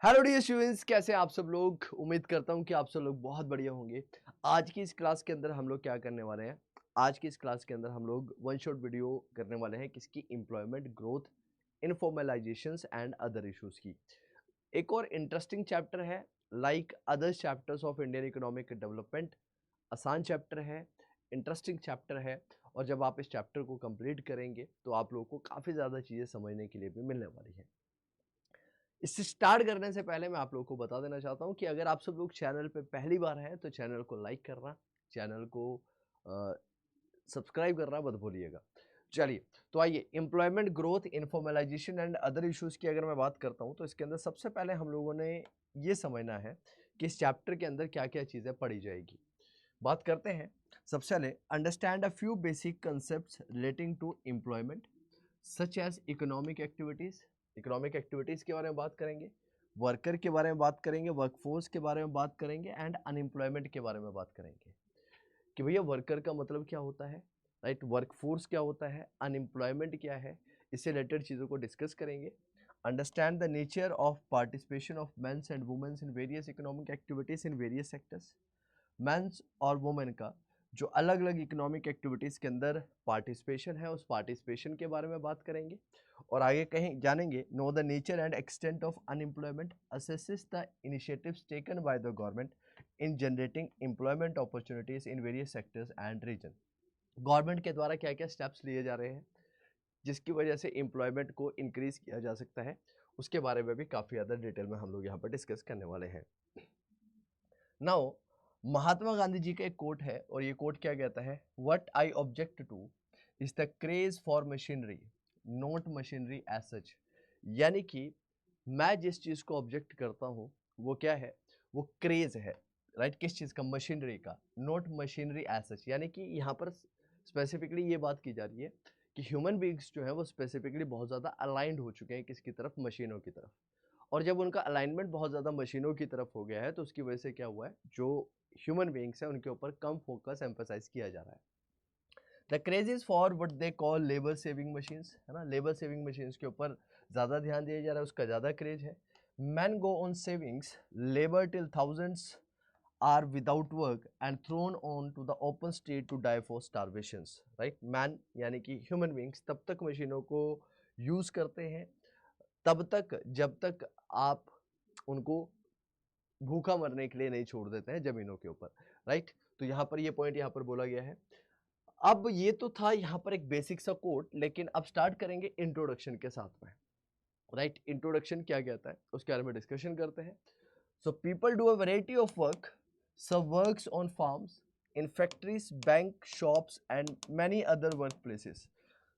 Hello dear students, कैसे हैं आप सब लोग। उम्मीद करता हूं कि आप सब लोग बहुत बढ़िया होंगे। आज की इस क्लास के अंदर हम लोग क्या करने वाले हैं। आज की इस क्लास के अंदर हम लोग वन शॉट वीडियो करने वाले हैं किसकी, employment growth, informalisations and other issues की। एक और इंटरेस्टिंग चैप्टर है like other chapters of Indian economic development. आसान चैप्टर है, इंटरेस्टिंग चैप्टर है, और जब आप इस चैप्टर को कंप्लीट करेंगे तो आप लोगों को काफ़ी ज़्यादा चीज़ें समझने के लिए भी मिलने वाली है। इससे स्टार्ट करने से पहले मैं आप लोगों को बता देना चाहता हूँ कि अगर आप सब लोग चैनल पे पहली बार हैं तो चैनल को लाइक करना, चैनल को सब्सक्राइब करना मत भूलिएगा। चलिए, तो आइए employment growth, informalisation and other issues की अगर मैं बात करता हूँ तो इसके अंदर सबसे पहले हम लोगों ने ये समझना है कि इस चैप्टर के अंदर क्या क्या चीज़ें पढ़ी जाएगी। बात करते हैं सबसे पहले, understand a few basic concepts relating to employment such as economic activities. Economic activities के बारे में बात करेंगे, वर्कर के बारे में बात करेंगे, वर्कफोर्स के बारे में बात करेंगे एंड अनएम्प्लॉयमेंट के बारे में बात करेंगे कि भैया वर्कर का मतलब क्या होता है, राइट, वर्कफोर्स क्या होता है, अनएम्प्लॉयमेंट क्या है। इससे रिलेटेड चीज़ों को डिस्कस करेंगे। Understand the nature of participation of mens and womens in various economic activities in various sectors. Mens और वुमेन का जो अलग अलग इकोनॉमिक एक्टिविटीज़ के अंदर पार्टिसिपेशन है, उस पार्टिसिपेशन के बारे में बात करेंगे। और आगे कहीं जानेंगे, know the nature and extent of unemployment, assesses the initiatives taken by the government in generating employment opportunities in various sectors and region. Government के द्वारा क्या क्या स्टेप्स लिए जा रहे हैं जिसकी वजह से एम्प्लॉयमेंट को इंक्रीज किया जा सकता है, उसके बारे में भी काफ़ी ज़्यादा डिटेल में हम लोग यहाँ पर डिस्कस करने वाले हैं। नाउ, महात्मा गांधी जी का एक कोट है और ये कोट क्या कहता है, what I object to is the craze for machinery, not machinery as such. यानी कि मैं जिस चीज़ को ऑब्जेक्ट करता हूँ वो क्या है, वो क्रेज है, राइट, किस चीज़ का, मशीनरी का, नॉट मशीनरी एज सच। यानी कि यहाँ पर स्पेसिफिकली ये बात की जा रही है कि ह्यूमन बींग्स जो है वो स्पेसिफिकली बहुत ज़्यादा अलाइंड हो चुके हैं किसकी तरफ, मशीनों की तरफ। और जब उनका अलाइनमेंट बहुत ज़्यादा मशीनों की तरफ हो गया है तो उसकी वजह से क्या हुआ है, जो ह्यूमन बीइंग्स है उनके ऊपर कम फोकस एम्फेसाइज किया जा रहा है। The craze is for what they call labour saving machines, है ना, लेबर सेविंग मशीन्स के ऊपर ज़्यादा ध्यान दिया जा रहा है, उसका ज़्यादा क्रेज है। Man go on savings labour till thousands are without work and thrown on to the open street to die for starvations, right? Man यानी कि ह्यूमन बींग्स तब तक मशीनों को यूज़ करते हैं तब तक जब तक आप उनको भूखा मरने के लिए नहीं छोड़ देते हैं ज़मीनों के ऊपर, राइट। तो यहाँ पर ये पॉइंट यहाँ पर बोला गया है। अब ये तो था यहाँ पर एक बेसिक सा कोट, लेकिन अब स्टार्ट करेंगे इंट्रोडक्शन के साथ में, राइट। इंट्रोडक्शन क्या कहता है उसके बारे में डिस्कशन करते हैं। So people do a variety of work. Some works on farms, in factories, bank, shops and many other workplaces.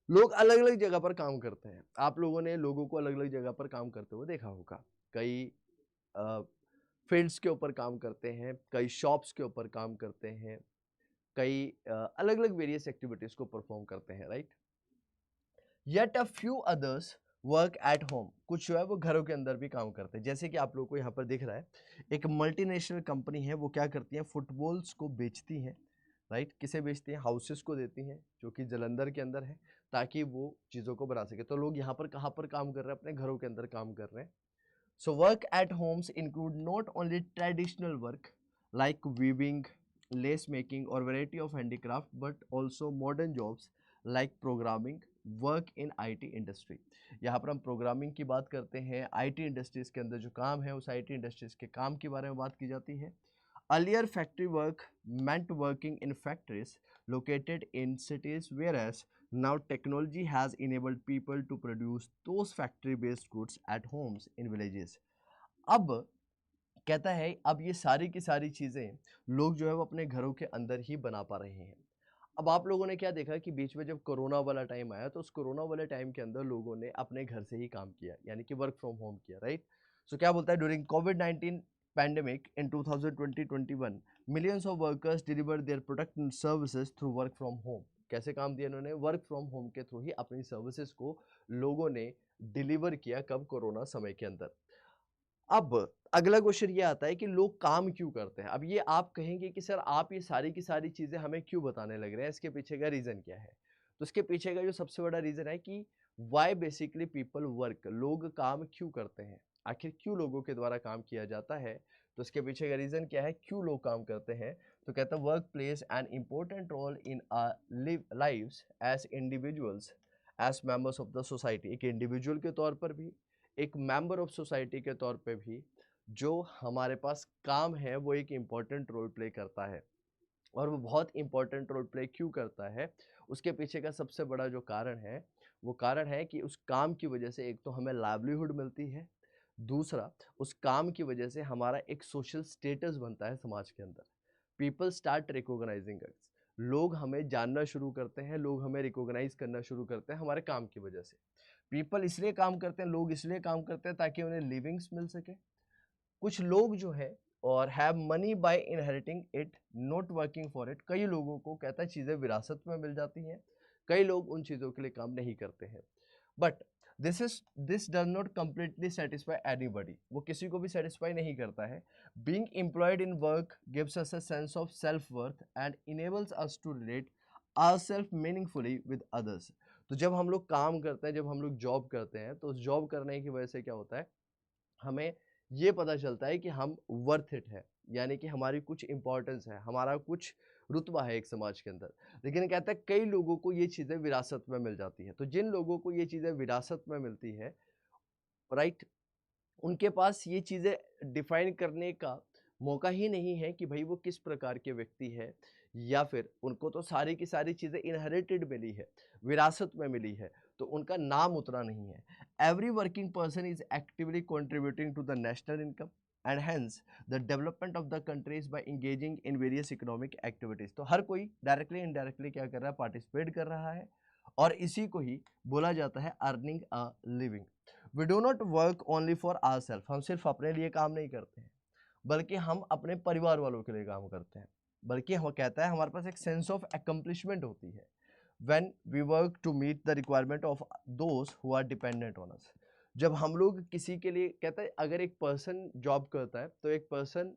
लोग अलग अलग जगह पर काम करते हैं। आप लोगों ने लोगों को अलग अलग जगह पर काम करते हुए देखा होगा। कई फील्ड्स के ऊपर काम करते हैं, कई शॉप्स के ऊपर काम करते हैं, कई अलग अलग वेरियस एक्टिविटीज को परफॉर्म करते हैं, right. Yet a few others work at home, कुछ जो है वो घरों के अंदर भी काम करते हैं। जैसे कि आप लोगों को यहाँ पर दिख रहा है, एक मल्टीनेशनल कंपनी है, वो क्या करती है, फुटबॉल्स को बेचती हैं, राइट। किसे बेचती हैं, हाउसेस को देती हैं जो कि जलंधर के अंदर है, ताकि वो चीज़ों को बना सके। तो लोग यहाँ पर कहाँ पर काम कर रहे हैं, अपने घरों के अंदर काम कर रहे हैं। So work at homes include not only traditional work like weaving, lace making और variety of handicraft, but also modern jobs like programming, work in IT industry. यहाँ पर हम प्रोग्रामिंग की बात करते हैं, आईटी इंडस्ट्रीज के अंदर जो काम है उस आईटी इंडस्ट्रीज के काम के बारे में बात की जाती है। Earlier factory work meant working in factories located in cities, whereas now technology has enabled people to produce those factory based goods at homes in villages. अब कहता है, अब ये सारी की सारी चीज़ें लोग जो है वो अपने घरों के अंदर ही बना पा रहे हैं। अब आप लोगों ने क्या देखा कि बीच में जब कोरोना वाला टाइम आया तो उस कोरोना वाले टाइम के अंदर लोगों ने अपने घर से ही काम किया, यानी कि वर्क फ्रॉम होम किया, राइट। सो क्या बोलता है, during covid pandemic in 2020-21 millions of workers deliver their product and services through work from home. कैसे काम दिया इन्होंने, वर्क फ्रॉम होम के थ्रू ही अपनी सर्विसेज को लोगों ने डिलीवर किया, कब, कोरोना समय के अंदर। अब अगला क्वेश्चन ये आता है कि लोग काम क्यों करते हैं। अब ये आप कहेंगे कि सर आप ये सारी की सारी चीज़ें हमें क्यों बताने लग रहे हैं, इसके पीछे का रीज़न क्या है। तो इसके पीछे का जो सबसे बड़ा रीज़न है कि वाई बेसिकली पीपल वर्क, लोग काम क्यों करते हैं, आखिर क्यों लोगों के द्वारा काम किया जाता है, तो इसके पीछे का रीजन क्या है, क्यों लोग काम करते हैं। तो कहता है work plays an important role in our lives as individuals as members of the society, एक इंडिविजुअल के तौर पर भी, एक मेंबर ऑफ सोसाइटी के तौर पे भी जो हमारे पास काम है वो एक इम्पॉर्टेंट रोल प्ले करता है। और वो बहुत इंपॉर्टेंट रोल प्ले क्यों करता है, उसके पीछे का सबसे बड़ा जो कारण है वो कारण है कि उस काम की वजह से एक तो हमें लाइवलीहुड मिलती है, दूसरा उस काम की वजह से हमारा एक सोशल स्टेटस बनता है समाज के अंदर। पीपल स्टार्ट रिकॉग्नाइजिंग अस, लोग हमें जानना शुरू करते हैं, लोग हमें रिकॉग्नाइज करना शुरू करते हैं हमारे काम की वजह से। पीपल इसलिए काम करते हैं, लोग इसलिए काम करते हैं ताकि उन्हें लिविंग्स मिल सके। कुछ लोग जो है और have money by inheriting it not working for it, कई लोगों को कहता है चीज़ें विरासत में मिल जाती हैं, कई लोग उन चीज़ों के लिए काम नहीं करते हैं। But this does not completely satisfy anybody, वो किसी को भी सेटिस्फाई नहीं करता है। Being employed in work gives us a sense of self worth and enables us to relate ourself meaningfully with others. तो जब हम लोग काम करते हैं, जब हम लोग जॉब करते हैं, तो उस जॉब करने की वजह से क्या होता है, हमें ये पता चलता है कि हम वर्थ इट है, यानी कि हमारी कुछ इंपॉर्टेंस है, हमारा कुछ रुतबा है एक समाज के अंदर। लेकिन कहता है कई लोगों को ये चीज़ें विरासत में मिल जाती है, तो जिन लोगों को ये चीज़ें विरासत में मिलती है, राइट, उनके पास ये चीज़ें डिफाइन करने का मौका ही नहीं है कि भाई वो किस प्रकार के व्यक्ति है, या फिर उनको तो सारी की सारी चीज़ें इनहेरिटेड मिली है, विरासत में मिली है, तो उनका नाम उतना नहीं है। Every working person is actively contributing to the national income and hence the development of the countries by engaging in various economic activities. तो हर कोई डायरेक्टली इनडायरेक्टली क्या कर रहा है, पार्टिसिपेट कर रहा है, और इसी को ही बोला जाता है earning a living. We do not work only for our self, हम सिर्फ अपने लिए काम नहीं करते हैं, बल्कि हम अपने परिवार वालों के लिए काम करते हैं, बल्कि हम कहता है हमारे पास एक सेंस ऑफ अकम्पलिशमेंट होती है when we work to meet the requirement of those who are dependent on us. जब हम लोग किसी के लिए, कहता है अगर एक पर्सन जॉब करता है तो एक पर्सन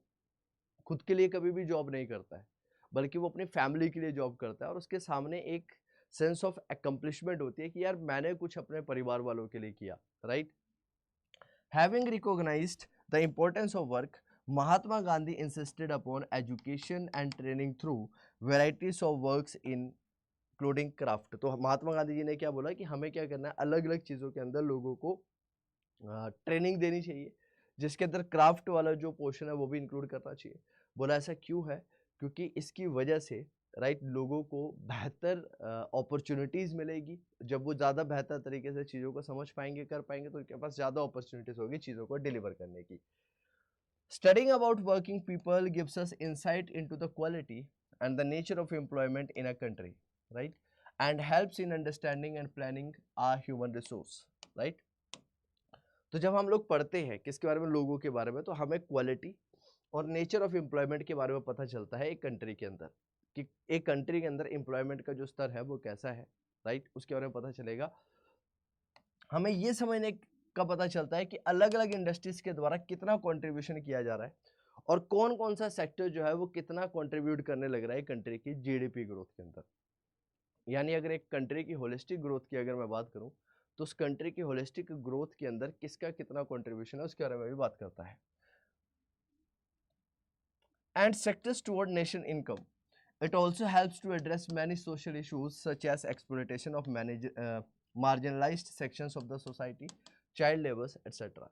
खुद के लिए कभी भी जॉब नहीं करता है, बल्कि वो अपनी फैमिली के लिए जॉब करता है, और उसके सामने एक सेंस ऑफ अकम्पलिशमेंट होती है कि यार मैंने कुछ अपने परिवार वालों के लिए किया, right. Having recognized the importance of work, Mahatma Gandhi insisted upon education and training through varieties of works including craft। तो महात्मा गांधी जी ने क्या बोला कि हमें क्या करना है, अलग अलग चीज़ों के अंदर लोगों को ट्रेनिंग देनी चाहिए, जिसके अंदर क्राफ्ट वाला जो पोर्शन है वो भी इंक्लूड करना चाहिए। बोला ऐसा क्यों है, क्योंकि इसकी वजह से राइट लोगों को बेहतर अपॉर्चुनिटीज़ मिलेगी। जब वो ज़्यादा बेहतर तरीके से चीज़ों को समझ पाएंगे, कर पाएंगे, तो उनके पास ज़्यादा अपॉर्चुनिटीज़ होगी चीज़ों को डिलीवर करने की। Studying about working people gives us insight into the quality and the nature of employment in a country, right? And helps in understanding and planning our human resource, right? तो जब हम लोग पढ़ते हैं किसके बारे में, लोगों के बारे में, तो हमें क्वालिटी और नेचर ऑफ एम्प्लॉयमेंट के बारे में पता चलता है एक कंट्री के अंदर, कि एक कंट्री के अंदर एम्प्लॉयमेंट का जो स्तर है वो कैसा है, राइट, उसके बारे में पता चलेगा। हमें ये समझने का पता चलता है कि अलग अलग इंडस्ट्रीज के द्वारा कितना कंट्रीब्यूशन किया जा रहा है, और कौन कौन सा सेक्टर जो है वो कितना कंट्रीब्यूट करने लग रहा है कंट्री की जीडीपी ग्रोथ के अंदर। यानी अगर एक कंट्री की होलिस्टिक ग्रोथ की अगर मैं बात करूं, तो उस कंट्री की होलिस्टिक ग्रोथ के अंदर किसका कितना कंट्रीब्यूशन है उसके बारे में भी बात करता है। And sectors toward nation income, it also helps to address many social issues such as exploitation of marginalized sections of the society, child labors, etc.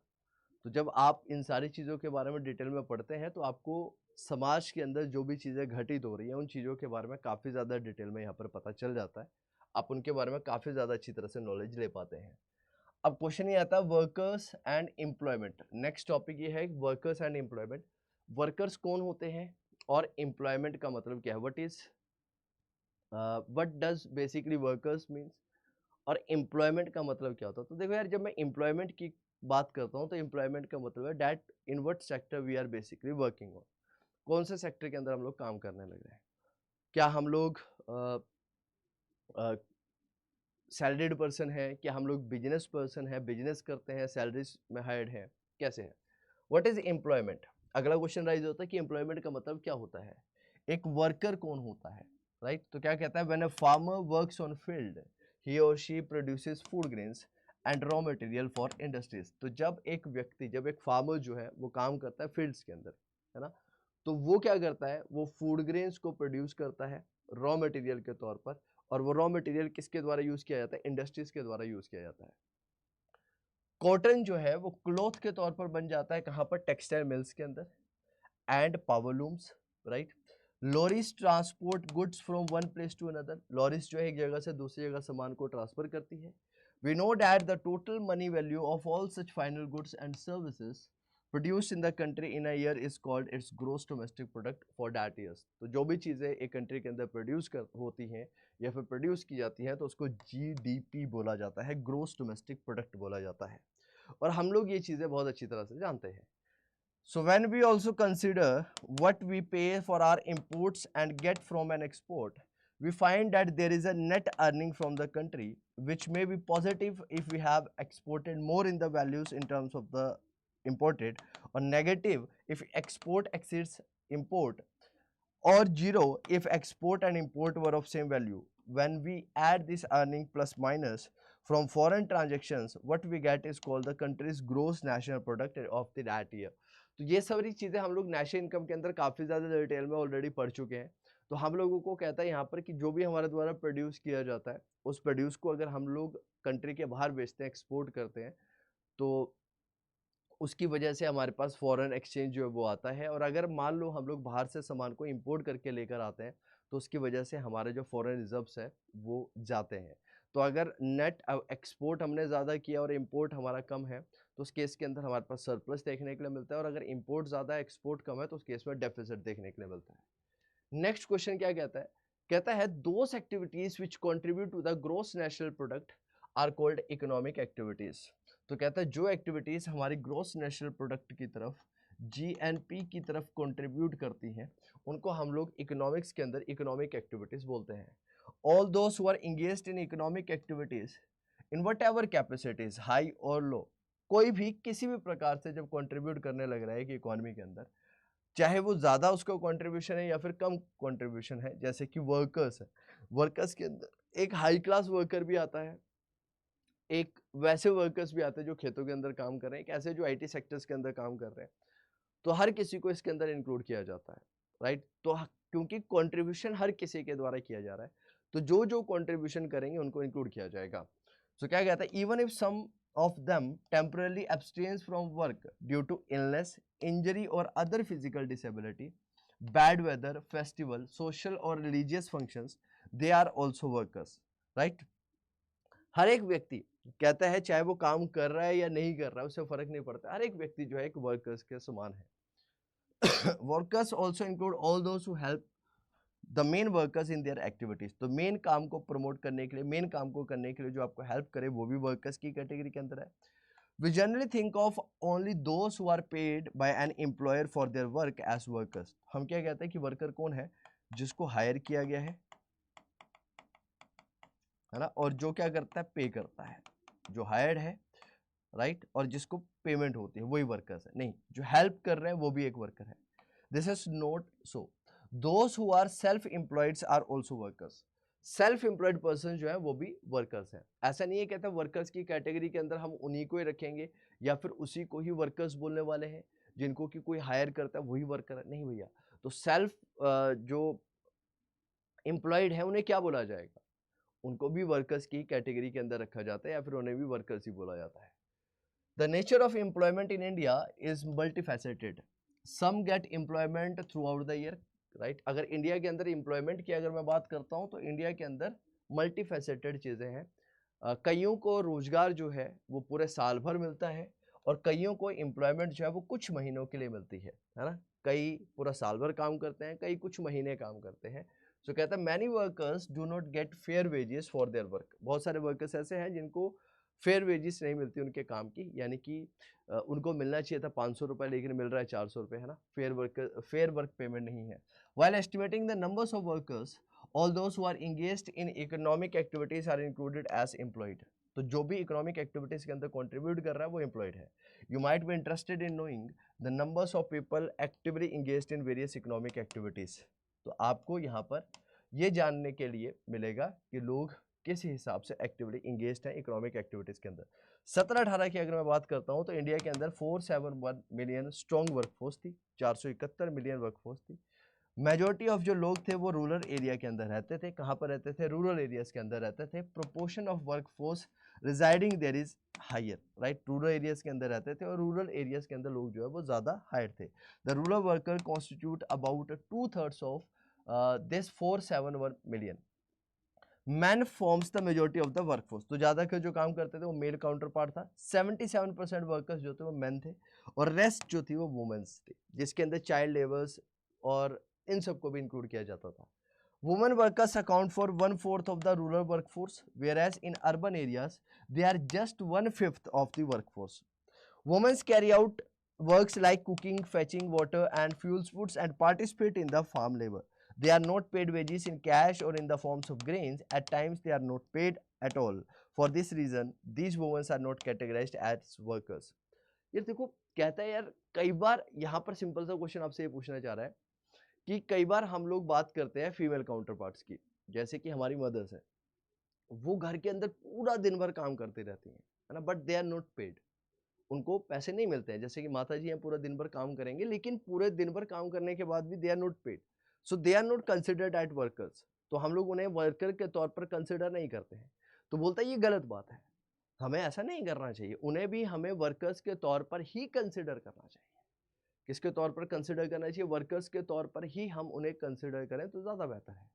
तो जब आप इन सारी चीज़ों के बारे में डिटेल में पढ़ते हैं तो आपको समाज के अंदर जो भी चीज़ें घटित हो रही हैं उन चीज़ों के बारे में काफ़ी ज़्यादा डिटेल में यहाँ पर पता चल जाता है, आप उनके बारे में काफ़ी ज़्यादा अच्छी तरह से नॉलेज ले पाते हैं। अब क्वेश्चन ये आता है workers and employment. Next topic ये है वर्कर्स एंड एम्प्लॉयमेंट। वर्कर्स कौन होते हैं और एम्प्लॉयमेंट का मतलब क्या है, what does basically workers means, और एम्प्लॉयमेंट का मतलब क्या होता है। तो देखो यार, जब मैं एम्प्लॉयमेंट की बात करता हूँ तो एम्प्लॉयमेंट का मतलब है that in what sector we are basically working on, कौन से सेक्टर के अंदर हम लोग काम करने लग रहे हैं। क्या हम लोग सैलरीड पर्सन है, क्या हम लोग बिजनेस पर्सन है, बिजनेस करते हैं, सैलरीज में हायर्ड है, कैसे है। व्हाट इज एम्प्लॉयमेंट, अगला क्वेश्चन राइज होता है कि एम्प्लॉयमेंट का मतलब क्या होता है, एक वर्कर कौन होता है, राइट। तो क्या कहता है, when a farmer works on field he or she produces food grains and raw material for industries। तो जब एक व्यक्ति, जब एक फार्मर जो है वो काम करता है फील्ड्स के अंदर, है ना, तो वो क्या करता है, वो फूड ग्रेन्स को प्रोड्यूस करता है रॉ मटेरियल के तौर पर, और वो रॉ मटेरियल किसके द्वारा यूज किया जाता है, इंडस्ट्रीज के द्वारा यूज किया जाता है। कॉटन जो है वो क्लॉथ के तौर पर बन जाता है कहाँ पर, टेक्सटाइल मिल्स के अंदर, and power looms, right. Lorries transport goods from one place to another, lorries जो है एक जगह से दूसरी जगह सामान को ट्रांसफर करती है। We know that the total money value of all such final goods and services produce in the country in a year is called its gross domestic product for that years. तो जो भी चीज़ें एक country के अंदर produce होती हैं या फिर प्रोड्यूस की जाती हैं तो उसको जीडीपी बोला जाता है, ग्रोस डोमेस्टिक प्रोडक्ट बोला जाता है, और हम लोग ये चीज़ें बहुत अच्छी तरह से जानते हैं। So when we also consider what we pay for our imports and get from an export, we find that there is a net earning from the country which may be positive if we have exported more in the values in terms of the imported, or negative if export exceeds import, or zero if export and import were of same value. When we add this earning plus minus from foreign transactions, what we get is called the country's gross national product of the that year। तो ये सारी चीज़ें हम लोग national income के अंदर काफ़ी ज़्यादा डिटेल में ऑलरेडी पढ़ चुके हैं। तो हम लोगों को कहता है यहाँ पर कि जो भी हमारे द्वारा प्रोड्यूस किया जाता है उस प्रोड्यूस को अगर हम लोग कंट्री के बाहर बेचते हैं, एक्सपोर्ट करते हैं, तो उसकी वजह से हमारे पास फॉरेन एक्सचेंज जो है वो आता है। और अगर मान लो हम लोग बाहर से सामान को इंपोर्ट करके लेकर आते हैं तो उसकी वजह से हमारे जो फॉरेन रिजर्व्स है वो जाते हैं। तो अगर नेट एक्सपोर्ट हमने ज़्यादा किया और इंपोर्ट हमारा कम है तो उस केस के अंदर हमारे पास सरप्लस देखने के लिए मिलता है, और अगर इंपोर्ट ज़्यादा है एक्सपोर्ट कम है तो उस केस में डेफिसिट देखने के लिए मिलता है। नेक्स्ट क्वेश्चन क्या कहता है, कहता है those activities which contribute to the gross national product are called economic activities. तो कहता है जो एक्टिविटीज हमारी ग्रोस नेशनल प्रोडक्ट की तरफ, जीएनपी की तरफ कंट्रीब्यूट करती हैं उनको हम लोग इकोनॉमिक्स के अंदर इकोनॉमिक एक्टिविटीज बोलते हैं। All those who are engaged in economic activities in whatever capacities high और लो, कोई भी किसी भी प्रकार से जब कंट्रीब्यूट करने लग रहा है कि इकोनॉमी के अंदर, चाहे वो ज़्यादा उसका कंट्रीब्यूशन है या फिर कम कंट्रीब्यूशन है, जैसे कि वर्कर्स है, वर्कर्स के अंदर एक हाई क्लास वर्कर भी आता है, एक वैसे वर्कर्स भी आते हैं जो खेतों के अंदर काम कर रहे हैं, एक ऐसे जो आईटी सेक्टर्स के अंदर काम कर रहे हैं, तो हर किसी को इसके अंदर इंक्लूड किया जाता है, राइट। तो क्योंकि कंट्रीब्यूशन हर किसी के द्वारा किया जा रहा है तो जो जो कंट्रीब्यूशन करेंगे उनको इंक्लूड किया जाएगा। सो क्या कहता है, even if some of them temporarily abstains from work due to illness, injury or other physical disability, bad weather, festival, social or religious functions, they are also workers, right। हर एक व्यक्ति कहता है चाहे वो काम कर रहा है या नहीं कर रहा है उससे फर्क नहीं पड़ता, हर एक व्यक्ति जो है एक वर्कर्स के समान है। Workers also include all those who help the main workers in their activities. तो मेन काम को प्रमोट करने के लिए, मेन काम को करने के लिए जो आपको हेल्प करे वो भी वर्कर्स की कैटेगरी के अंदर है। We generally think of only those who are paid by an employer for their work as workers. हम क्या कहते हैं कि वर्कर कौन है, जिसको हायर किया गया है ना, और जो क्या करता है, पे करता है, जो हायर्ड है, राइट, और जिसको पेमेंट होती है वही वर्कर्स है। नहीं, जो हेल्प कर रहे हैं वो भी एक वर्कर है। This is not so, those who are self employed are also workers. Self employed person जो है वो भी वर्कर्स हैं। ऐसा नहीं है कहता वर्कर्स की कैटेगरी के अंदर हम उन्हीं को ही रखेंगे या फिर उसी को ही वर्कर्स बोलने वाले हैं, जिनको कि कोई हायर करता है वही वर्कर है, नहीं भैया। तो सेल्फ जो एम्प्लॉयड है उन्हें क्या बोला जाएगा, उनको भी वर्कर्स की कैटेगरी के अंदर रखा जाता है या फिर उन्हें भी वर्कर्स ही बोला जाता है। The nature of employment in India is multifaceted, some get employment throughout the year, right. अगर इंडिया के अंदर एम्प्लॉयमेंट की अगर मैं बात करता हूँ तो इंडिया के अंदर मल्टीफैसेटेड चीज़ें हैं। कईयों को रोजगार जो है वो पूरे साल भर मिलता है और कईयों को एम्प्लॉयमेंट जो है वो कुछ महीनों के लिए मिलती है ना। कई पूरा साल भर काम करते हैं, कई कुछ महीने काम करते हैं। सो कहता है many workers do not gate fair wages for their work. बहुत सारे वर्कर्स ऐसे हैं जिनको फेयर वेजेस नहीं मिलती उनके काम की, यानी कि उनको मिलना चाहिए था 500 रुपये लेकिन मिल रहा है 400 रुपये, है ना। फेयर वर्क पेमेंट नहीं है। While estimating the numbers of workers, all those who are engaged in economic activities are included as employed। तो जो भी इकोनॉमिक एक्टिविटीज के अंदर कंट्रीब्यूट कर रहा है वो एम्प्लॉयड है। You might be interested in knowing the numbers of people actively engaged in various economic activities. तो आपको यहाँ पर ये जानने के लिए मिलेगा कि लोग किस हिसाब से एक्टिवली इंगेज्ड है इकोनॉमिक एक्टिविटीज के अंदर। 17-18 की अगर मैं बात करता हूँ तो इंडिया के अंदर 471 मिलियन स्ट्रॉन्ग वर्कफोर्स थी, 471 मिलियन वर्कफोर्स थी। मेजोरिटी ऑफ जो लोग थे वो रूरल एरिया के अंदर रहते थे। कहाँ पर रहते थे? रूरल एरियाज के अंदर रहते थे। Proportion of workforce residing there is higher, right. Rural areas के अंदर रहते थे और रूरल एरियाज के अंदर लोग जो है वो ज़्यादा हायर थे। The rural worker constitute about 2/3 of this 471 million. Man forms the majority of the workforce. तो ज़्यादा के जो काम करते थे वो मेल काउंटर पार्ट था। 77% वर्कर्स जो थे वो मेन थे और रेस्ट जो थी वो वुमेन्स थी, जिसके अंदर चाइल्ड लेबर्स और इन सबको भी इंक्लूड किया जाता था। Women workers account for 1/4 of the rural workforce, whereas in urban areas they are just 1/5 of the workforce. Women carry out works like cooking, fetching water and fuel foods and participate in the farm labor. They are not paid wages in cash or in the forms of grains. At times they are not paid at all. For this reason, these women are not categorized as workers. ये देखो कहता है यार, कई बार यहाँ पर simple सा question आपसे ये पूछना चाह रहा है कि कई बार हम लोग बात करते हैं फीमेल काउंटर पार्ट्स की, जैसे कि हमारी मदर्स है, वो घर के अंदर पूरा दिन भर काम करती रहती हैं, है ना, but they are not paid. उनको पैसे नहीं मिलते हैं। जैसे कि माता जी हैं, पूरा दिन भर काम करेंगे, लेकिन पूरे दिन भर काम करने के बाद भी they are not paid, so they are not considered at workers. तो हम लोग उन्हें वर्कर के तौर पर कंसिडर नहीं करते हैं। तो बोलता है ये गलत बात है, हमें ऐसा नहीं करना चाहिए, उन्हें भी हमें वर्कर्स के तौर पर ही कंसिडर करना चाहिए। किसके तौर पर कंसिडर करना चाहिए? वर्कर्स के तौर पर ही हम उन्हें कंसिडर करें तो ज़्यादा बेहतर है।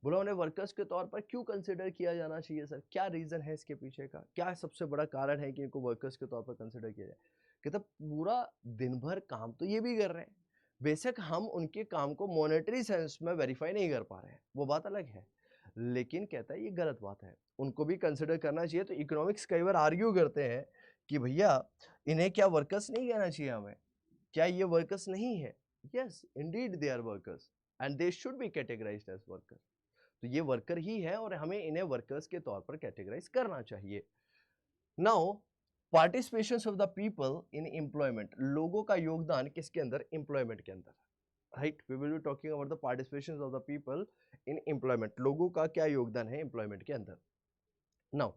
बोला उन्हें वर्कर्स के तौर पर क्यों कंसिडर किया जाना चाहिए सर? क्या रीज़न है इसके पीछे का? क्या सबसे बड़ा कारण है कि इनको वर्कर्स के तौर पर कंसिडर किया जाए? कहता पूरा दिन भर काम तो ये भी कर रहे हैं, बेशक हम उनके काम को मॉनेटरी सेंस में वेरीफाई नहीं कर पा रहे हैं, वो बात अलग है, लेकिन कहता है ये गलत बात है, उनको भी कंसिडर करना चाहिए। तो इकोनॉमिक्स कई बार आर्ग्यू करते हैं कि भैया इन्हें क्या वर्कर्स नहीं कहना चाहिए हमें? क्या ये वर्कर्स नहीं है? Yes indeed they are workers and they should be categorized as worker. तो ये वर्कर ही है और हमें इन्हें वर्कर्स के तौर पर कैटेगराइज करना चाहिए। Now participation of the people in employment, लोगों का योगदान किसके अंदर? एम्प्लॉयमेंट के अंदर, right. We will be talking about the participation of the people in employment, लोगों का क्या योगदान है एम्प्लॉयमेंट के अंदर। नाउ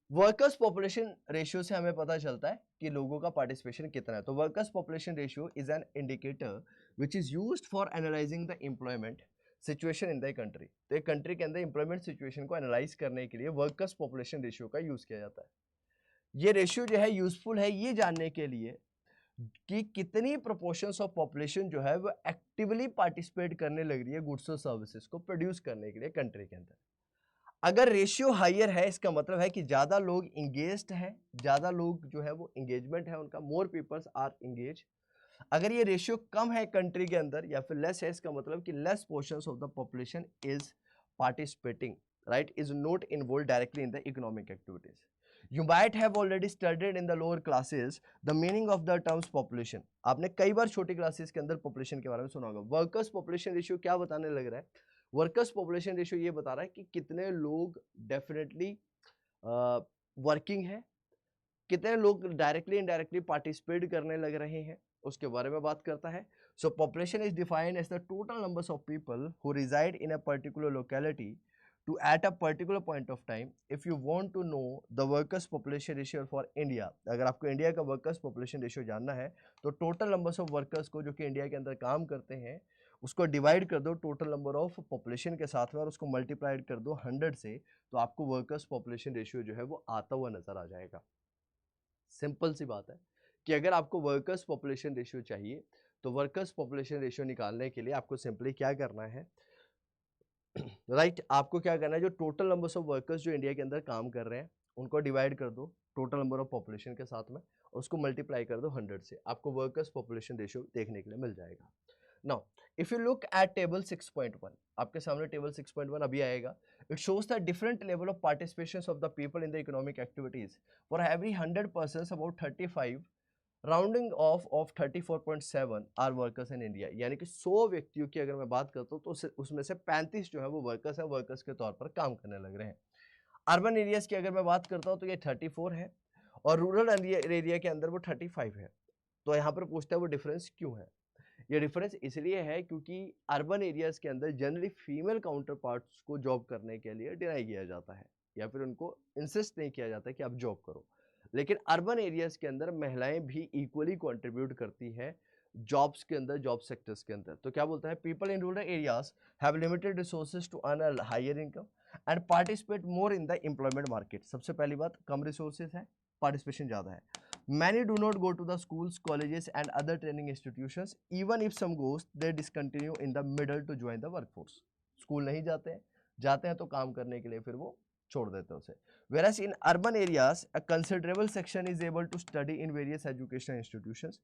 वर्कर्स पॉपुलेशन रेशियो से हमें पता चलता है कि लोगों का पार्टिसिपेशन कितना है। तो workers population ratio is an indicator which is used for analysing the employment situation in the country. तो एक कंट्री के अंदर एम्प्लॉयमेंट सिचुएशन को एनालाइज करने के लिए वर्कर्स पॉपुलेशन रेशियो का यूज किया जाता है। ये रेशियो जो है यूजफुल है ये जानने के लिए कि कितनी प्रोपोर्शंस ऑफ पॉपुलेशन जो है वो एक्टिवली पार्टिसिपेट करने लग रही है गुड्स और सर्विसेज को प्रोड्यूस करने के लिए कंट्री के अंदर। अगर रेशियो हायर है इसका मतलब है कि ज़्यादा लोग इंगेज्ड हैं, ज़्यादा लोग जो है वो इंगेजमेंट है उनका, मोर पीपल्स आर इंगेज। अगर ये रेशियो कम है कंट्री के अंदर या फिर लेस है, इसका मतलब कि less portions of the population is participating, right, is not involve directly in the economic activities. You might have already studied in the lower classes the meaning of the terms population. आपने कई बार छोटी classes के अंदर population के बारे में सुना होगा। वर्कर्स पॉपुलेशन रेशियो क्या बताने लग रहा है? वर्कर्स पॉपुलेशन रेशियो ये बता रहा है कि कितने लोग डेफिनेटली वर्किंग है, कितने लोग डायरेक्टली इनडायरेक्टली पार्टिसिपेट करने लग रहे हैं, उसके बारे में बात करता है। So population is defined as the total numbers of people who reside in a particular locality to at a particular point of time. If you want to know the workers population ratio for India, अगर आपको India का workers population ratio जानना है तो total numbers of workers को जो कि India के अंदर काम करते हैं उसको डिवाइड कर दो टोटल नंबर ऑफ पॉपुलेशन के साथ में और उसको मल्टीप्लाइड कर दो 100 से, तो आपको वर्कर्स पॉपुलेशन रेशियो जो है वो आता हुआ नजर आ जाएगा। सिंपल सी बात है कि अगर आपको वर्कर्स पॉपुलेशन रेशियो चाहिए तो वर्कर्स पॉपुलेशन रेशियो निकालने के लिए आपको सिंपली क्या करना है, राइट, आपको क्या करना है, जो टोटल नंबर्स ऑफ वर्कर्स जो इंडिया के अंदर काम कर रहे हैं उनको डिवाइड कर दो टोटल नंबर ऑफ पॉपुलेशन के साथ में और उसको मल्टीप्लाई कर दो 100 से, आपको वर्कर्स पॉपुलेशन रेशियो देखने के लिए मिल जाएगा। Now if you look at table 6.1, आपके सामने टेबल 6.1 अभी आएगा। It shows the different level of participation of the people in the economic activities for every 100 persons about 35 rounding off 34.7 are workers in India. यानी कि 100 व्यक्तियों की अगर मैं बात करता हूँ तो उसमें से 35 जो है वो वर्कर्स है, वर्कर्स के तौर पर काम करने लग रहे हैं। अर्बन एरियाज की अगर मैं बात करता हूँ तो ये 34 है और रूरल एरिया के अंदर वो 35 है। तो यहाँ पर पूछता है वो डिफरेंस क्यों है? ये डिफरेंस इसलिए है क्योंकि अर्बन एरियाज के अंदर जनरली फीमेल काउंटर पार्ट्स को जॉब करने के लिए डिनाई किया जाता है, या फिर उनको इंसिस्ट नहीं किया जाता कि आप जॉब करो। लेकिन अर्बन एरियाज के अंदर महिलाएं भी इक्वली कंट्रीब्यूट करती हैं जॉब्स के अंदर, जॉब सेक्टर्स के अंदर। तो क्या बोलता है, people in rural areas have limited resources to earn a higher income and participate more in the employment market. सबसे पहली बात, कम रिसोर्सेज है, पार्टिसिपेशन ज़्यादा है। Many do not go to the schools, colleges and other training institutions. Even if some goes, they discontinue in the middle to join the workforce. School नहीं जाते हैं तो काम करने के लिए फिर वो छोड़ देते हैं उसे। Whereas in urban areas, a considerable section is able to study in various educational institutions.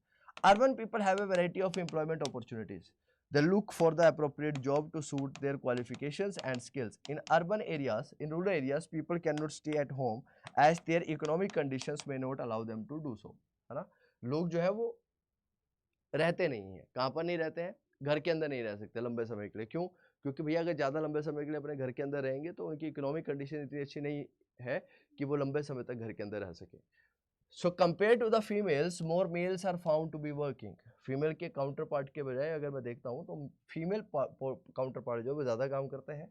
Urban people have a variety of employment opportunities. They look for the appropriate job to suit their qualifications and skills. In urban areas, in rural areas, people cannot stay at home as their economic conditions may not allow them to do so. है ना, लोग जो है वो रहते नहीं हैं, कहाँ पर नहीं रहते हैं, घर के अंदर नहीं रह सकते लंबे समय के लिए। क्यों? क्योंकि भैया अगर ज़्यादा लंबे समय के लिए अपने घर के अंदर रहेंगे तो उनकी इकोनॉमिक कंडीशन इतनी अच्छी नहीं है कि वो लंबे समय तक घर के अंदर रह सके। So compared to the females, more males are found to be working. Female के काउंटर पार्ट के बजाय अगर मैं देखता हूँ तो फीमेल काउंटर पार्ट जो है वो ज़्यादा काम करते हैं,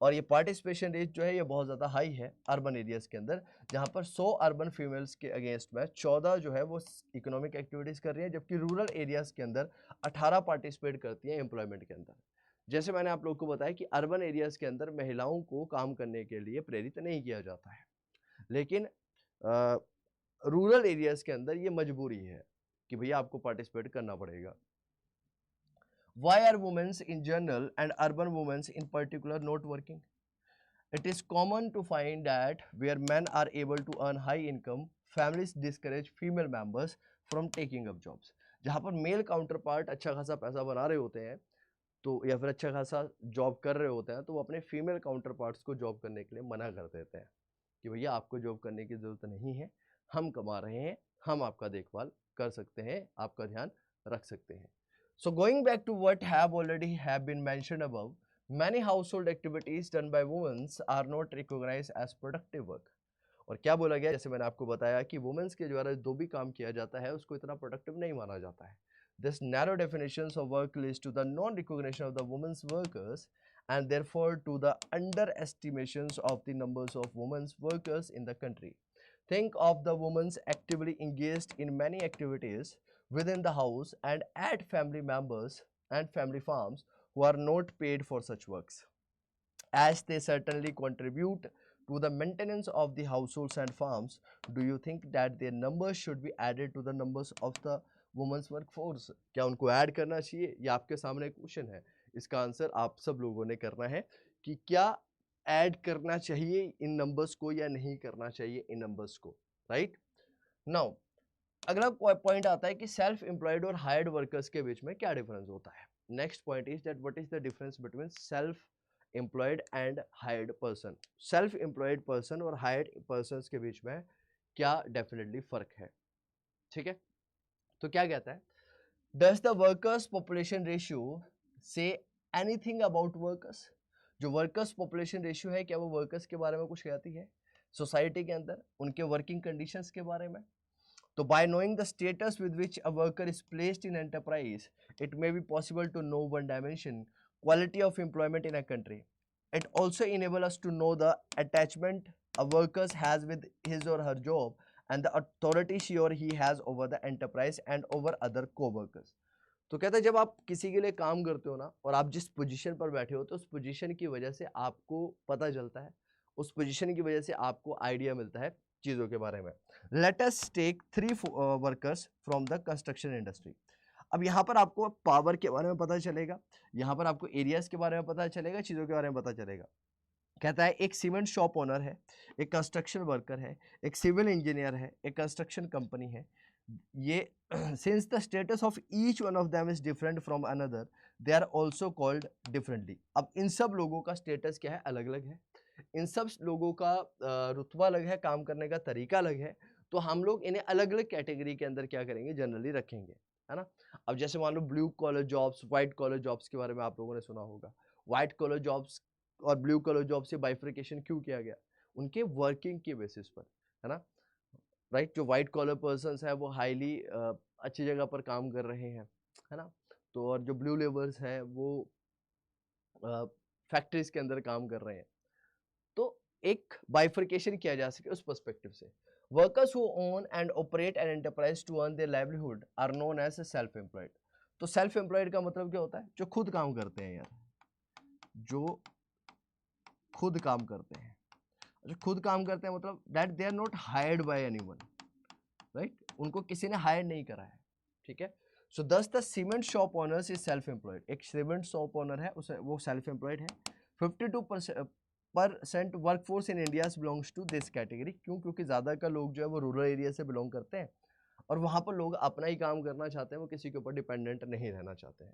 और ये पार्टिसिपेशन रेट जो है ये बहुत ज़्यादा हाई है अर्बन एरियाज़ के अंदर, जहाँ पर 100 अर्बन फीमेल्स के अगेंस्ट में 14 जो है वो इकोनॉमिक एक्टिविटीज़ कर रही हैं, जबकि रूरल एरियाज़ के अंदर 18 पार्टिसिपेट करती हैं एम्प्लॉयमेंट के अंदर। जैसे मैंने आप लोग को बताया कि अर्बन एरियाज़ के अंदर महिलाओं को काम करने के लिए प्रेरित नहीं किया जाता है, लेकिन रूरल एरियाज के अंदर ये मजबूरी है कि भैया आपको पार्टिसिपेट करना पड़ेगा। Why are women in general and urban women in particular not working? It is common to find that where men are able to earn high income, families discourage female members from taking up jobs. जहाँ पर mail counter part अच्छा खासा पैसा बना रहे होते हैं तो, या फिर अच्छा खासा जॉब कर रहे होते हैं, तो वो अपने फीमेल काउंटर पार्ट्स को जॉब करने के लिए मना कर देते हैं कि भैया आपको जॉब करने की ज़रूरत नहीं है, हम कमा रहे हैं, हम आपका देखभाल कर सकते हैं, आपका ध्यान रख सकते हैं। So going back to what have been mentioned above, many household activities done by women are not recognized as productive work. और क्या बोला गया, जैसे मैंने आपको बताया कि वुमेन्स के द्वारा जो भी काम किया जाता है उसको इतना प्रोडक्टिव नहीं माना जाता है। This narrow definitions of work leads to the non-recognition of the women's workers and therefore to the underestimations of the numbers of women's workers in the country. Think of the women actively engaged in many activities within the house and add family members and family farms who are not paid for such works, as they certainly contribute to the maintenance of the households and farms. Do you think that their numbers should be added to the numbers of the women's workforce? क्या उनको add करना चाहिए? ये आपके सामने question है, इसका answer आप सब लोगों ने करना है कि क्या ऐड करना चाहिए इन नंबर्स को या नहीं करना चाहिए इन नंबर्स को, राइट? नाउ अगला पॉइंट आता है कि सेल्फ एम्प्लॉयड और हायर्ड वर्कर्स के बीच में क्या डिफरेंस होता है। Next point is that what is the difference between self employed and hired person. Self employed person और हायर्ड पर्सन के बीच में क्या डेफिनेटली फर्क है, ठीक है? तो क्या कहता है, does the workers population ratio say anything about workers? जो वर्कर्स पॉपुलेशन रेशियो है क्या वो वर्कर्स के बारे में कुछ कहती है सोसाइटी के अंदर, उनके वर्किंग कंडीशंस के बारे में? तो by knowing the status with which a worker is placed in enterprise, it may be possible to know one dimension, quality of employment in a country. It also enables us to know the attachment a worker has with his or her job and the authority she or he has over the enterprise and over other co-workers. तो कहता है जब आप किसी के लिए काम करते हो ना और आप जिस पोजीशन पर बैठे हो तो उस पोजीशन की वजह से आपको पता चलता है, उस पोजीशन की वजह से आपको आइडिया मिलता है चीज़ों के बारे में। Let us take 3 workers from the construction industry. अब यहाँ पर आपको पावर के बारे में पता चलेगा, यहाँ पर आपको एरियाज के बारे में पता चलेगा, चीज़ों के बारे में पता चलेगा। कहता है एक सीमेंट शॉप ओनर है, एक कंस्ट्रक्शन वर्कर है, एक सिविल इंजीनियर है, एक कंस्ट्रक्शन कंपनी है। ये since the status of each one of them is different from another, they are also called differently. अब इन सब लोगों का स्टेटस क्या है, अलग अलग है, इन सब लोगों का रुतबा अलग है, काम करने का तरीका अलग है, तो हम लोग इन्हें अलग अलग कैटेगरी के अंदर क्या करेंगे, जनरली रखेंगे, है ना? अब जैसे मान लो blue collar jobs, white collar jobs के बारे में आप लोगों ने सुना होगा। व्हाइट कॉलर जॉब्स और ब्लू कलर जॉब से बाइफर्केशन क्यों किया गया? उनके वर्किंग के बेसिस पर, है ना, राइट? जो व्हाइट कॉलर पर्सन्स है वो हाईली अच्छी जगह पर काम कर रहे हैं, है ना? तो और जो ब्लू लेबर्स हैं वो फैक्ट्रीज के अंदर काम कर रहे हैं। तो एक बाइफर्केशन किया जा सके उस पर्सपेक्टिव से। Workers who own and operate an enterprise to earn their livelihood are known as self employed. तो सेल्फ एम्प्लॉयड का मतलब क्या होता है? जो खुद काम करते हैं यार, जो खुद काम करते हैं। जो खुद काम करते हैं मतलब that they are not hired by anyone, right? उनको किसी ने हायर नहीं करा है, ठीक है? So thus the cement shop owners is self employed. एक सीमेंट शॉप ओनर है, उसे वो सेल्फ एम्प्लॉयड है। 52% workforce in India belongs to this category. क्यों? क्योंकि ज़्यादा का लोग जो है वो रूरल एरिया से बिलोंग करते हैं और वहाँ पर लोग अपना ही काम करना चाहते हैं, वो किसी के ऊपर डिपेंडेंट नहीं रहना चाहते हैं।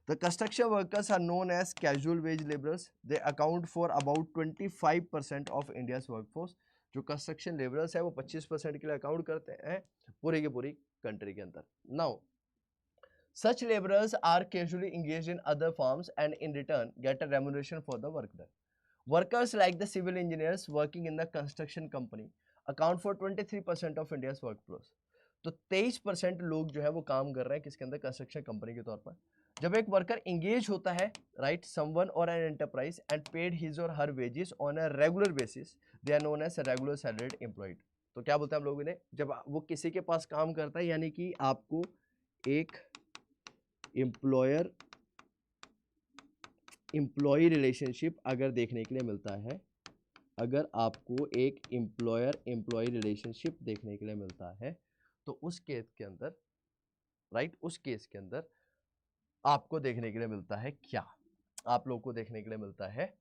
The construction workers are known as casual wage laborers. They account for about 25% of India's workforce. जो कंस्ट्रक्शन लेबरर्स है वो 25% के लिए अकाउंट करते हैं पूरी की पूरी कंट्री के अंदर। Now such laborers are casually engaged in other firms and in return get a remuneration for the work done. Workers like the civil engineers working in the construction company account for 23% of India's workforce. तो 23% लोग जो है वो काम कर रहे हैं किसके अंदर? कंस्ट्रक्शन कंपनी के तौर पर। जब एक वर्कर इंगेज होता है, right, someone or an enterprise and paid his or her wages on a regular basis, they are known as regular salaried employed. तो क्या बोलते हैं हम लोगों ने? जब वो किसी के पास काम करता है, यानी कि आपको एक एम्प्लॉयर एम्प्लॉय रिलेशनशिप अगर देखने के लिए मिलता है, अगर आपको एक एम्प्लॉयर एम्प्लॉय रिलेशनशिप देखने के लिए मिलता है, तो उस केस के अंदर, राइट, उस केस के अंदर आपको देखने के लिए मिलता है क्या? आप लोग को देखने के लिए मिलता है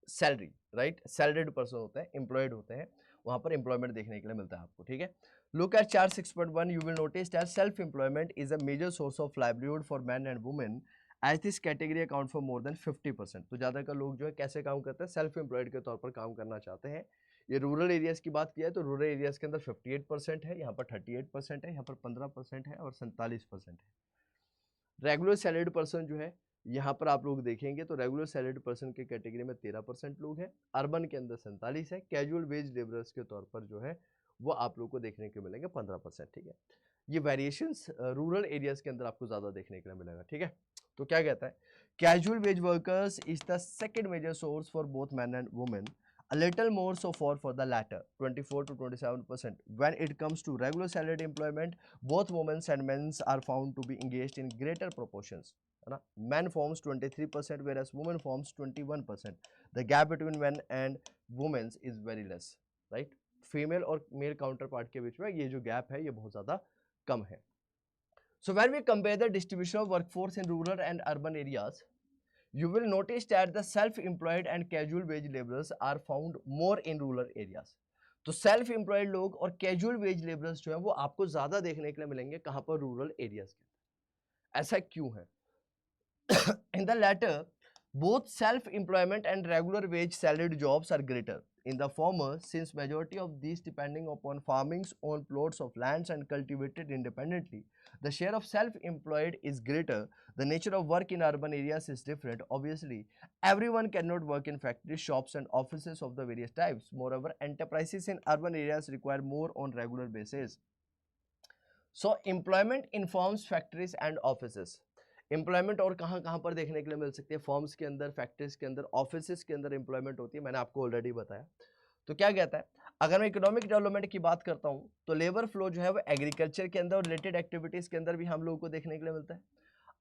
सैलरी, राइट? सैलरीड पर्सन होते हैं, एम्प्लॉयड होते हैं, वहां पर एम्प्लॉयमेंट देखने के लिए मिलता है आपको, ठीक है? Look at chart 6.1, you will notice that self employment is a major source of livelihood for man and women as this category account for more than 50%। तो ज्यादातर लोग जो है कैसे काम करते हैं? सेल्फ एम्प्लॉयड के तौर पर काम करना चाहते हैं। ये रूरल एरियाज की बात किया है तो रूरल एरियाज के अंदर 58% है, यहाँ पर 38% है, यहाँ पर 15% है और 47% है। रेगुलर सैलरीड पर्सन जो है यहाँ पर आप लोग देखेंगे तो रेगुलर सैलरीड पर्सन के कैटेगरी में 13% लोग हैं, अर्बन के अंदर 47 है, कैजुअल वेज लेबरर्स के तौर पर जो है वो आप लोग को देखने को मिलेंगे 15%, ठीक है? ये वेरिएशंस रूरल एरियाज के अंदर आपको ज्यादा देखने के लिए मिलेगा, ठीक है? तो क्या कहता है? Casual wage workers is the second major source for both man and women, a little more so for the latter, 24 to 27%. When it comes to regular salaried employment, both women and men are found to be engaged in greater proportions. Men forms 23%, whereas women forms 21%. The gap between men and women is very less, right? Female और mail counterpart के बीच में ये जो gap है ये बहुत ज़्यादा कम है. So when we compare the distribution of workforce in rural and urban areas, you will notice that the self-employed and casual wage laborers are found more in rural areas. तो सेल्फ एम्प्लॉयड लोग और casual wage labourers जो है वो आपको ज्यादा देखने के लिए मिलेंगे कहां पर? रूरल एरियाज के अंदर. ऐसा क्यों है? In the latter, both self-employment and regular wage salaried jobs are greater. In the former, since majority of these depending upon farmings on plots of lands and cultivated independently, the share of self-employed is greater. The nature of work in urban areas is different. Obviously, everyone cannot work in factories, shops and offices of the various types. Moreover, enterprises in urban areas require more on regular basis. So, employment informs factories and offices. Employment और कहाँ कहाँ पर देखने के लिए मिल सकती है? Forms के अंदर, फैक्ट्रीज के अंदर, ऑफिसेज के अंदर एम्प्लॉयमेंट होती है, मैंने आपको ऑलरेडी बताया. तो क्या कहता है? अगर मैं इकोनॉमिक डेवलपमेंट की बात करता हूँ तो लेबर फ्लो जो है वो एग्रीकल्चर के अंदर और रिलेटेड एक्टिविटीज के अंदर भी हम लोगों को देखने के लिए मिलता है.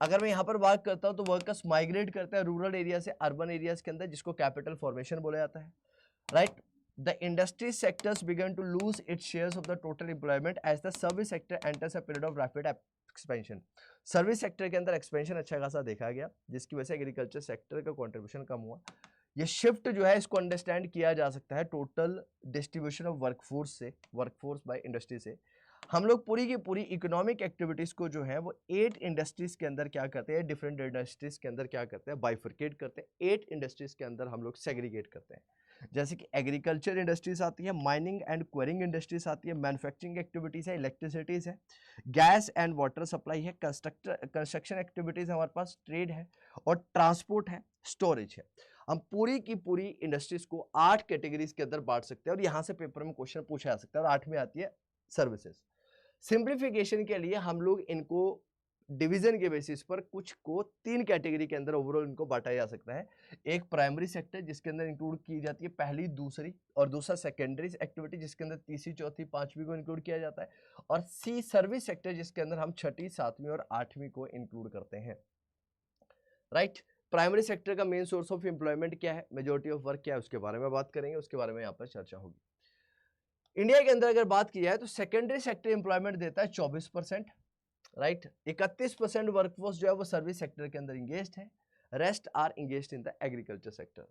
अगर मैं यहाँ पर बात करता हूँ तो वर्कर्स माइग्रेट करते हैं रूरल एरिया से अर्बन एरियाज के अंदर, जिसको कैपिटल फॉर्मेशन बोला जाता है, right? The industry sectors began to lose its shares of the total employment as the service sector enters a period of rapid expansion. Service sector के अंदर expansion अच्छा खासा देखा गया, जिसकी वजह से एग्रीकल्चर सेक्टर का कंट्रीब्यूशन कम हुआ. ये शिफ्ट जो है इसको अंडरस्टैंड किया जा सकता है टोटल डिस्ट्रीब्यूशन ऑफ वर्कफोर्स से, वर्कफोर्स बाय इंडस्ट्री से. हम लोग पूरी की पूरी इकोनॉमिक एक्टिविटीज को जो है वो 8 इंडस्ट्रीज के अंदर क्या करते हैं? डिफरेंट इंडस्ट्रीज के अंदर क्या करते हैं? बाइफरकेट करते हैं. 8 इंडस्ट्रीज के अंदर हम लोग सेग्रीगेट करते हैं. जैसे कि एग्रीकल्चर इंडस्ट्रीज आती है, माइनिंग एंड क्वेरिंग इंडस्ट्रीज आती है, मैन्युफैक्चरिंग एक्टिविटीज है, इलेक्ट्रिसिटीज है, गैस एंड वाटर सप्लाई है, कंस्ट्रक्शन एक्टिविटीज हमारे पास, ट्रेड है और ट्रांसपोर्ट है, स्टोरेज है. हम पूरी की पूरी इंडस्ट्रीज को 8 कैटेगरीज के अंदर बांट सकते हैं और यहाँ से पेपर में क्वेश्चन पूछा जा सकता है. और 8 में आती है सर्विसेज. सिंप्लीफिकेशन के लिए हम लोग इनको डिवीजन के बेसिस पर कुछ को 3 कैटेगरी के अंदर ओवरऑल इनको बांटा जा सकता है। एक प्राइमरी सेक्टर जिसके अंदर इंक्लूड की जाती है पहली, दूसरी, और दूसरा सेकेंडरी एक्टिविटी जिसके अंदर तीसरी, चौथी, पांचवी को इंक्लूड किया जाता है, और सी सर्विस सेक्टर जिसके अंदर हम छठी, सातवीं और आठवीं को इंक्लूड करते हैं। राइट। प्राइमरी सेक्टर का मेन सोर्स ऑफ एम्प्लॉयमेंट क्या है, मेजोरिटी ऑफ वर्क क्या है, उसके बारे में बात करेंगे, उसके बारे में यहाँ पर चर्चा होगी। इंडिया के अंदर अगर बात की जाए तो सेकेंडरी सेक्टर एम्प्लॉयमेंट देता है 24%, राइट। 31% वर्कफोर्स जो है वो सर्विस सेक्टर के अंदर इंगेज्ड है, rest are engaged in the agriculture sector,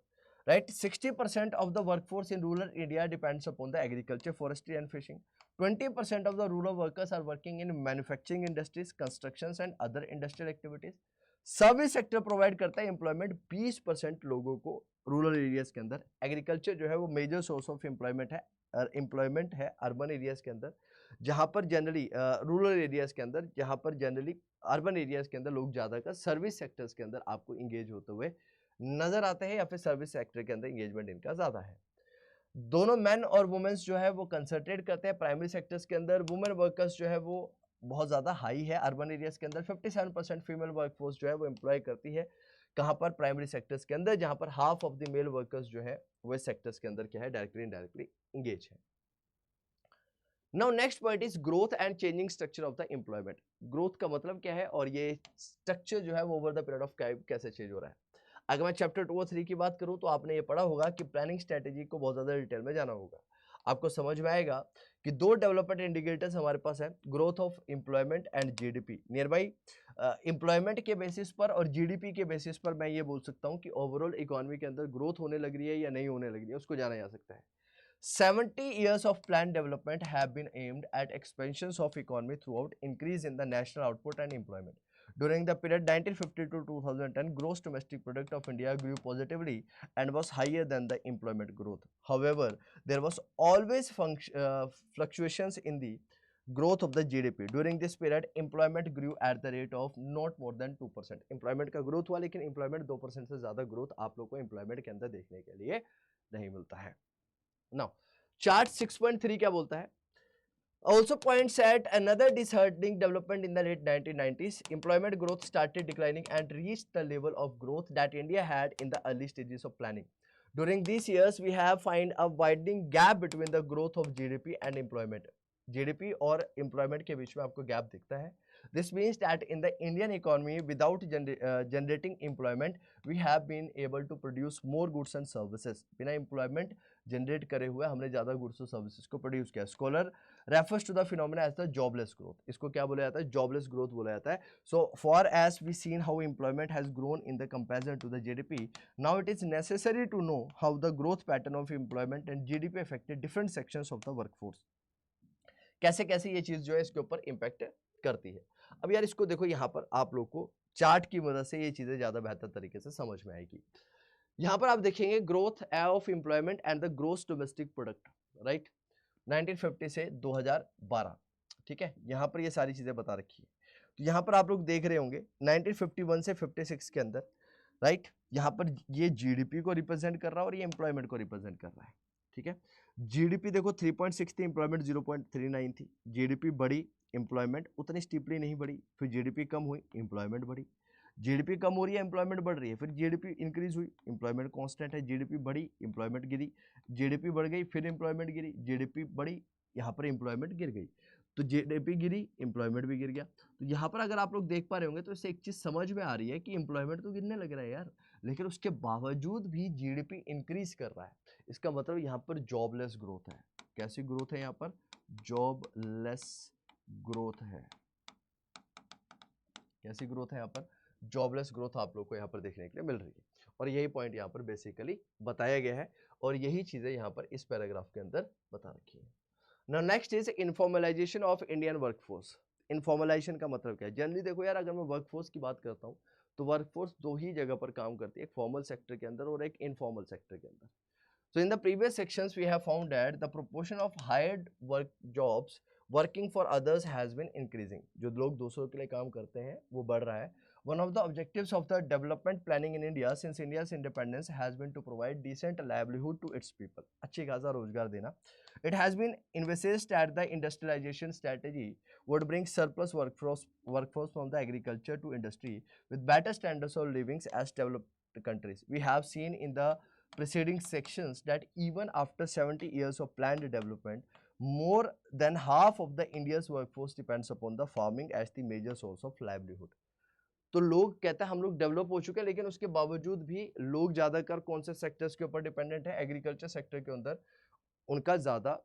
right. 60% of the workforce in rural India depends upon the agriculture, forestry and fishing. 20% of the rural workers are working in manufacturing industries, construction and other industrial activities. Service sector provide करता है employment 20% लोगों को rural areas के अंदर। Agriculture जो है वो major source of employment है अर्बन एरियाज के अंदर, जहां पर जनरली रूरल एरियाज के अंदर, जहां पर जनरली अर्बन एरियाज के अंदर लोग ज्यादातर सर्विस सेक्टर्स के अंदर आपको इंगेज होते हुए नजर आते हैं, या फिर सर्विस सेक्टर के अंदर इंगेजमेंट इनका ज्यादा है। दोनों मैन और वुमेन्स जो है वो कंसंट्रेट करते हैं प्राइमरी सेक्टर्स के अंदर। वुमेन वर्कर्स जो है वो बहुत ज़्यादा हाई है अर्बन एरियाज के अंदर। 57% फीमेल वर्कफोर्स जो है वो एम्प्लॉय करती है कहाँ पर, प्राइमरी सेक्टर्स के अंदर, जहाँ पर half of the male workers जो है वो सेक्टर्स के अंदर क्या है, डायरेक्टली इनडायरेक्टली इंगेज है। Now next point is growth and changing structure of the employment. Growth का मतलब क्या है और ये स्ट्रक्चर जो है वो over the period of time कैसे चेंज हो रहा है। अगर मैं चैप्टर 2 और 3 की बात करूं तो आपने ये पढ़ा होगा कि प्लानिंग स्ट्रेटेजी को बहुत ज्यादा डिटेल में जाना होगा। आपको समझ में आएगा कि दो डेवलपमेंट इंडिकेटर्स हमारे पास है, growth of employment and GDP. Near by employment के बेसिस पर और जीडीपी के बेसिस पर मैं ये बोल सकता हूँ कि ओवरऑल इकोनॉमी के अंदर ग्रोथ होने लग रही है या नहीं होने लग रही है, उसको जाना जा सकता है। 70 years of planned development have been aimed at expansions of economy throughout increase in the national output and employment. During the period 1950 to 2010, gross domestic product of India grew positively and was higher than the employment growth. However, there was always fluctuations in the growth of the GDP. During this period, employment grew at the rate of not more than 2%. Employment का growth हुआ, लेकिन employment 2% से ज़्यादा growth आप लोग को employment के अंदर देखने के लिए नहीं मिलता है। Now, chart 6.3 क्या बोलता है? Also points at another disheartening development in the late 1990s. Employment growth started declining and reached the level of growth that India had in the early stages of planning. During these years, we have found a widening gap between the growth of GDP and employment. GDP और employment के बीच में आपको gap दिखता है. This means that in the Indian economy, without generating employment, we have been able to produce more goods and services. बिना employment generate करे हुए हमने ज्यादा गुड्स और सर्विसेज को प्रोड्यूस किया। Scholar refers to the phenomena as the jobless growth. इसको क्या बोला जाता है? जॉबलेस ग्रोथ बोला जाता है। So far as we seen how employment has grown in the comparison to the GDP, now it is necessary to know how the growth pattern of employment and GDP affected different sections of the workforce. कैसे कैसे ये चीज जो है इसके ऊपर impact करती है। अब यार इसको देखो, यहाँ पर आप लोग को चार्ट की मदद से ये चीजें ज्यादा बेहतर तरीके से समझ में आएगी। यहाँ पर आप देखेंगे growth of employment and the gross domestic product, right, 1950 से 2012, ठीक है। यहाँ पर ये सारी चीजें बता रखी है। तो यहाँ पर आप लोग देख रहे होंगे 1951 से 56 के अंदर, राइट, यहाँ पर ये जीडीपी को रिप्रेजेंट कर रहा है और ये एम्प्लॉयमेंट को रिप्रेजेंट कर रहा है, ठीक है। जीडीपी देखो 3.6 थी, एम्प्लॉयमेंट 0.39 थी। जीडीपी बढ़ी, एम्प्लॉयमेंट उतनी स्टीपली नहीं बढ़ी। फिर जीडीपी कम हुई, एम्प्लॉयमेंट बढ़ी। जीडीपी कम हो रही है, एम्प्लॉयमेंट बढ़ रही है। फिर जीडीपी इंक्रीज हुई, एम्प्लॉयमेंट कांस्टेंट है। जीडीपी बढ़ी, एम्प्लॉयमेंट गिरी। जीडीपी बढ़ गई, फिर एम्प्लॉयमेंट गिरी। जीडीपी बढ़ी, यहाँ पर एम्प्लॉयमेंट गिर गई। तो जीडीपी गिरी, एम्प्लॉयमेंट भी गिर गया। तो यहाँ पर अगर आप लोग देख पा रहे होंगे तो इससे एक चीज समझ में आ रही है कि एम्प्लॉयमेंट तो गिरने लग रहा है यार, लेकिन उसके बावजूद भी जीडीपी इंक्रीज कर रहा है। इसका मतलब यहाँ पर जॉबलेस ग्रोथ है। कैसी ग्रोथ है यहाँ पर? जॉबलेस ग्रोथ है। कैसी ग्रोथ है यहाँ पर? जॉबलेस ग्रोथ आप लोग को यहाँ पर देखने के लिए मिल रही है। और यही पॉइंट यहाँ पर बेसिकली बताया गया है और यही चीजें यहाँ पर इस पैराग्राफ के अंदर बता रखी है। Now next is informalisation of Indian workforce. Informalisation का मतलब क्या है? जनरली देखो यार, अगर मैं वर्कफोर्स की बात करता हूँ तो वर्कफोर्स दो ही जगह पर काम करती है, एक फॉर्मल सेक्टर के अंदर और एक इनफॉर्मल सेक्टर के अंदर। So in the previous sections we have found that the proportion of hired work jobs working for others has been increasing. जो लोग दूसरों के लिए काम करते हैं वो बढ़ रहा है One of the objectives of the development planning in India since India's independence has been to provide decent livelihood to its people. अच्छी खासा रोजगार देना. It has been envisaged that the industrialization strategy would bring surplus workforce from the agriculture to industry with better standards of living as developed countries. We have seen in the preceding sections that even after 70 years of planned development, more than half of the India's workforce depends upon the farming as the major source of livelihood. तो लोग कहते हैं हम लोग develop हो चुके हैं, लेकिन उसके बावजूद भी लोग ज़्यादातर कौन से सेक्टर्स के ऊपर डिपेंडेंट है? एग्रीकल्चर सेक्टर के अंदर उनका ज़्यादा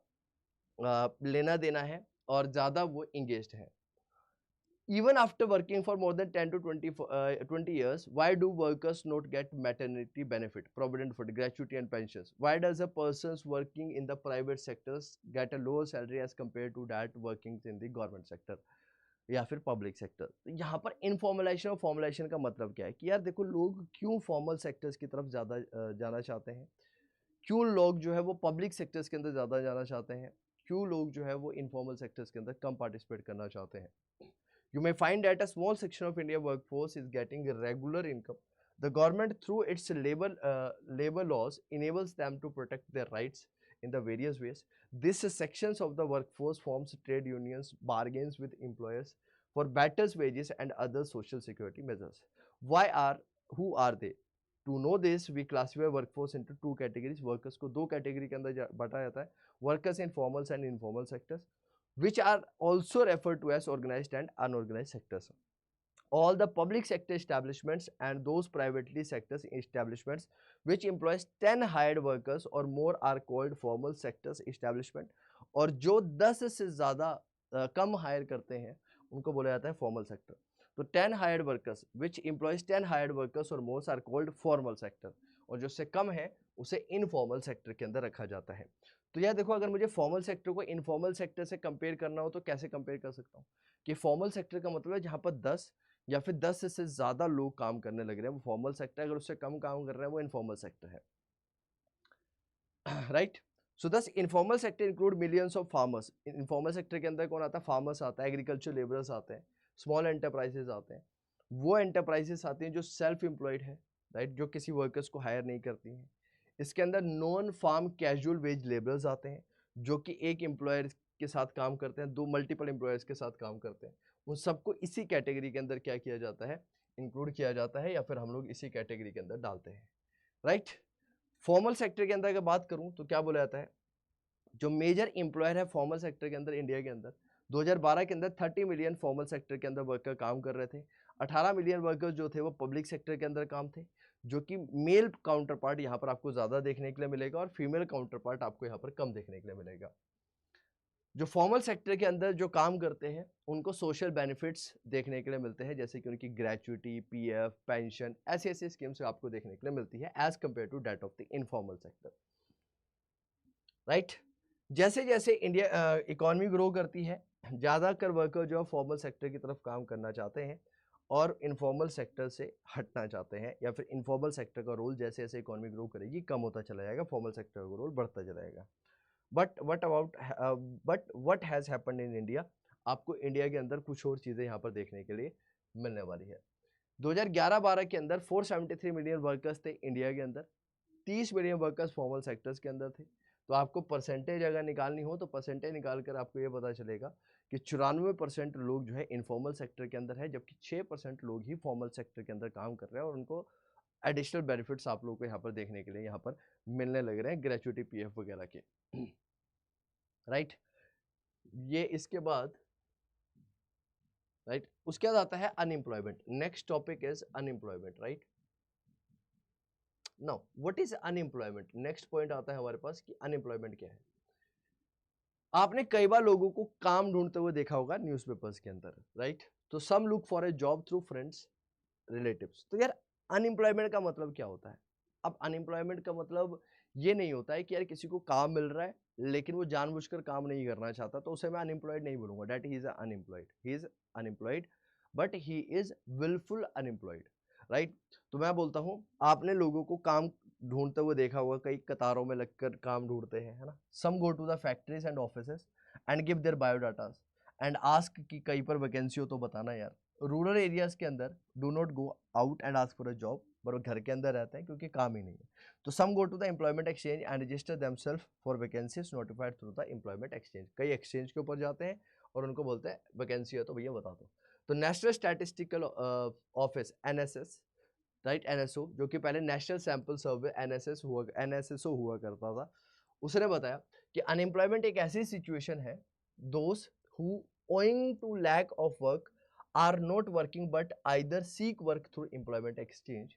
लेना देना है और ज़्यादा वो इंगेज्ड है. Even after working for more than 10 to 20 years, why do workers not get maternity benefit, provident fund, gratuity and pensions? Why does a person working in the private sectors get a lower salary as compared to that working in the government sector या फिर public sector? यहाँ पर informalisation और formalisation का मतलब क्या है कि यार देखो लोग क्यों फॉर्मल सेक्टर्स की तरफ ज़्यादा जाना चाहते हैं, क्यों लोग जो है वो पब्लिक सेक्टर्स के अंदर ज़्यादा जाना चाहते हैं, क्यों लोग जो है वो इनफॉर्मल सेक्टर्स के अंदर कम पार्टिसिपेट करना चाहते हैं. You may find that a small section of India workforce is getting regular income. The government, through its labor laws, enables them to protect their rights in the various ways. These sections of the workforce forms trade unions, bargains with employers for better wages and other social security measures. Who are they? To know this, we classify workforce into two categories. Workers को दो category के अंदर बांटा जाता है. Workers in formal and informal sectors, which are also referred to as organized and unorganized sectors. All the public sector establishments and those privately sector establishments which employs 10 hired workers or more are called formal sectors establishment. और जो 10 से ज़्यादा कम higher करते हैं उनको बोला जाता है फॉर्मल सेक्टर. तो 10 हायर्ड वर्कर्स विच एम्प्लॉयज 10 हायर्ड वर्कर्स और मोर आर कॉल्ड फॉर्मल सेक्टर, और जो उससे कम है उसे इनफॉर्मल सेक्टर के अंदर रखा जाता है. तो यार देखो अगर मुझे फॉर्मल सेक्टर को इनफॉर्मल सेक्टर से कंपेयर करना हो तो कैसे कंपेयर कर सकता हूँ कि फॉर्मल सेक्टर का मतलब है जहाँ पर 10 या फिर 10 से ज़्यादा लोग काम करने लग रहे हैं वो फॉर्मल सेक्टर, अगर उससे कम काम कर रहे हैं वो इनफॉर्मल सेक्टर है. राइट. सो दस informal sector include millions of farmers. Informal sector के अंदर कौन आता है? फार्मर्स आता है, एग्रीकल्चर लेबरर्स आते हैं, स्मॉल एंटरप्राइजेस आते हैं, वो एंटरप्राइजेस आती हैं जो सेल्फ एम्प्लॉयड है, राइट, जो किसी वर्कर्स को हायर नहीं करती हैं. इसके अंदर non farm casual wage labourers आते हैं जो कि एक एम्प्लॉयर के साथ काम करते हैं, दो मल्टीपल एम्प्लॉयर्स के साथ काम करते हैं. उन सबको इसी कैटेगरी के अंदर क्या किया जाता है? इंक्लूड किया जाता है, या फिर हम लोग इसी कैटेगरी के अंदर डालते हैं. राइट. फॉर्मल सेक्टर के अंदर अगर बात करूं तो क्या बोला जाता है? जो मेजर एम्प्लॉयर है फॉर्मल सेक्टर के अंदर इंडिया के अंदर 2012 के अंदर 30 मिलियन फॉर्मल सेक्टर के अंदर वर्कर काम कर रहे थे. 18 मिलियन वर्कर्स जो थे वो पब्लिक सेक्टर के अंदर काम थे, जो कि मेल काउंटर पार्ट यहाँ पर आपको ज़्यादा देखने के लिए मिलेगा और फीमेल काउंटर पार्ट आपको यहाँ पर कम देखने के लिए मिलेगा. जो फॉर्मल सेक्टर के अंदर जो काम करते हैं उनको सोशल बेनिफिट्स देखने के लिए मिलते हैं, जैसे कि उनकी ग्रेचुइटी, पीएफ, पेंशन, ऐसी ऐसी स्कीम्स आपको देखने के लिए मिलती है as compare to that of the informal sector. Right. जैसे जैसे इंडिया इकोनॉमी ग्रो करती है, ज़्यादातर वर्कर जो फॉर्मल सेक्टर की तरफ काम करना चाहते हैं और इनफॉर्मल सेक्टर से हटना चाहते हैं, या फिर इनफॉर्मल सेक्टर का रोल जैसे जैसे इकोनॉमी ग्रो करेगी कम होता चला जाएगा, फॉर्मल सेक्टर का रोल बढ़ता चला जाएगा. But what has happened in India? आपको इंडिया के अंदर कुछ और चीज़ें यहाँ पर देखने के लिए मिलने वाली है. 2011-12 के अंदर 473 मिलियन वर्कर्स थे इंडिया के अंदर, 30 मिलियन वर्कर्स फॉर्मल सेक्टर्स के अंदर थे. तो आपको परसेंटेज अगर निकालनी हो तो परसेंटेज निकाल कर आपको ये पता चलेगा कि 94% लोग जो है इनफॉर्मल सेक्टर के अंदर है, जबकि 6% लोग ही फॉर्मल सेक्टर के अंदर काम कर रहे हैं और उनको एडिशनल बेनिफिट्स आप लोगों को यहाँ पर देखने के लिए यहाँ पर मिलने लग रहे हैं, ग्रेचुइटी, पीएफ वगैरह के. राइट. ये इसके बाद राइट उसके बाद आता है unemployment. Next topic is unemployment. Right. Now what is unemployment? Next point आता है हमारे पास कि अनएम्प्लॉयमेंट क्या है. आपने कई बार लोगों को काम ढूंढते हुए देखा होगा न्यूज़पेपर्स के अंदर, राइट. तो some look for a job through friends, relatives. तो यार अनएम्प्लॉयमेंट का मतलब क्या होता है? अब अनएम्प्लॉयमेंट का मतलब ये नहीं होता है कि यार किसी को काम मिल रहा है लेकिन वो जानबूझकर काम नहीं करना चाहता, तो उसे मैं अनएम्प्लॉयड नहीं बोलूंगा, that he is unemployed. He is unemployed but he is willful unemployed. Right. तो मैं बोलता हूँ आपने लोगों को काम ढूंढते हुए देखा होगा, कई कतारों में लगकर काम ढूंढते हैं, है ना. Some go to the factories and offices and give their biodatas and ask कि कहीं पर वैकेंसी हो तो बताना यार. रूरल एरियाज के अंदर do not go out and ask for a job, पर वो घर के अंदर रहते हैं क्योंकि काम ही नहीं है। तो some go to the employment exchange and register themselves for vacancies notified through the employment exchange. कई एक्सचेंज के ऊपर जाते हैं और उनको बोलते हैं वैकेंसी है तो भैया बता दो। तो national statistical office NSS, right, NSO, जो कि पहले नेशनल सैंपल सर्वे एनएसएसओ हुआ करता था, उसने बताया कि अनएम्प्लॉयमेंट एक ऐसी सिचुएशन है those who owing to lack of work are not working but either seek work through employment exchange,